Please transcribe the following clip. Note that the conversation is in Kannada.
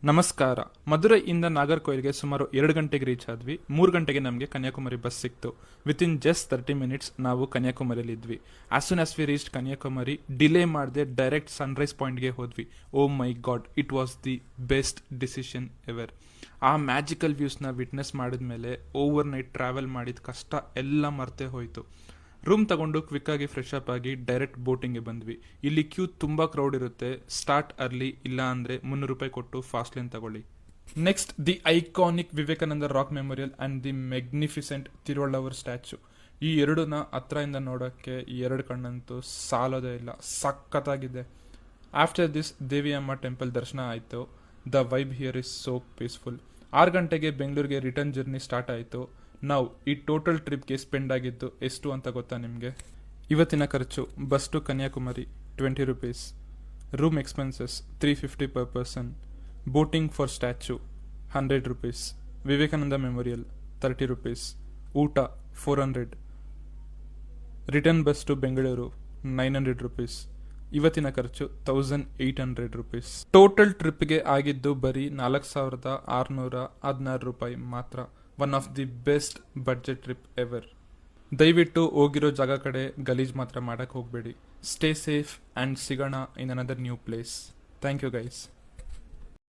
ನಮಸ್ಕಾರ. ಮಧುರೈಯಿಂದ ನಾಗರ್ಕೋಯಿಲ್ಗೆ ಸುಮಾರು 2 ಗಂಟೆಗೆ ರೀಚ್ ಆದ್ವಿ. 3 ಗಂಟೆಗೆ ನಮಗೆ ಕನ್ಯಾಕುಮಾರಿ ಬಸ್ ಸಿಕ್ತು. ವಿತಿನ್ ಜಸ್ಟ್ 30 ಮಿನಿಟ್ಸ್ ನಾವು ಕನ್ಯಾಕುಮಾರಿಯಲ್ಲಿ ಇದ್ವಿ. As soon as we reach Kanyakumari, delay ಮಾಡದೆ ಡೈರೆಕ್ಟ್ ಸನ್ರೈಸ್ ಪಾಯಿಂಟ್ಗೆ ಹೋದ್ವಿ. Oh my god, it was the best decision ever. ಆ ಮ್ಯಾಜಿಕಲ್ ವ್ಯೂಸ್ನ ವಿಟ್ನೆಸ್ ಮಾಡಿದ್ಮೇಲೆ ಓವರ್ ನೈಟ್ ಟ್ರಾವೆಲ್ ಮಾಡಿದ ಕಷ್ಟ ಎಲ್ಲ ಮರ್ತೇ ಹೋಯಿತು. ರೂಮ್ ತಗೊಂಡು ಕ್ವಿಕ್ಕಾಗಿ ಫ್ರೆಶ್ ಅಪ್ ಆಗಿ ಡೈರೆಕ್ಟ್ ಬೋಟಿಂಗ್ಗೆ ಬಂದ್ವಿ. ಇಲ್ಲಿ ಕ್ಯೂ ತುಂಬ ಕ್ರೌಡ್ ಇರುತ್ತೆ. ಸ್ಟಾರ್ಟ್ ಅರ್ಲಿ, ಇಲ್ಲ ಅಂದರೆ 300 ರೂಪಾಯಿ ಕೊಟ್ಟು ಫಾಸ್ಟ್ ಲೈನ್ ತಗೊಳ್ಳಿ. Next, the iconic Vivekananda rock memorial and the magnificent Thiruvalluvar statue. ಈ ಎರಡನ್ನ ಹತ್ರದಿಂದ ನೋಡೋಕ್ಕೆ ಈ ಎರಡು ಕಣ್ಣಂತೂ ಸಾಲೋದೇ ಇಲ್ಲ, ಸಖತ್ತಾಗಿದೆ. ಆಫ್ಟರ್ ದಿಸ್ ದೇವಿ ಅಮ್ಮ ಟೆಂಪಲ್ ದರ್ಶನ ಆಯಿತು. The vibe here is so peaceful. 6 ಗಂಟೆಗೆ ಬೆಂಗಳೂರಿಗೆ ರಿಟರ್ನ್ ಜರ್ನಿ ಸ್ಟಾರ್ಟ್ ಆಯಿತು. ನಾವು ಈ ಟೋಟಲ್ ಟ್ರಿಪ್ಗೆ ಸ್ಪೆಂಡ್ ಆಗಿದ್ದು ಎಷ್ಟು ಅಂತ ಗೊತ್ತಾ ನಿಮಗೆ? ಇವತ್ತಿನ ಖರ್ಚು: bus to Kanyakumari 20 rupees, room expenses 350 per person, boating for statue 100 rupees, Vivekananda memorial 30 rupees, ಊಟ 400, return bus to Bengaluru 900 rupees. ಇವತ್ತಿನ ಖರ್ಚು 1800 ರೂಪೀಸ್. ಟೋಟಲ್ ಟ್ರಿಪ್ಗೆ ಆಗಿದ್ದು ಬರೀ 4616 ರೂಪಾಯಿ ಮಾತ್ರ. One of the best budget trip ever. ದಯವಿಟ್ಟು ಹೋಗಿರೋ ಜಾಗ ಕಡೆ ಗಲೀಜ್ ಮಾತ್ರ ಮಾಡಕ್ಕೆ ಹೋಗಬೇಡಿ. ಸ್ಟೇ ಸೇಫ್ ಆ್ಯಂಡ್ ಸಿಗೋಣ in another new place. Thank you guys.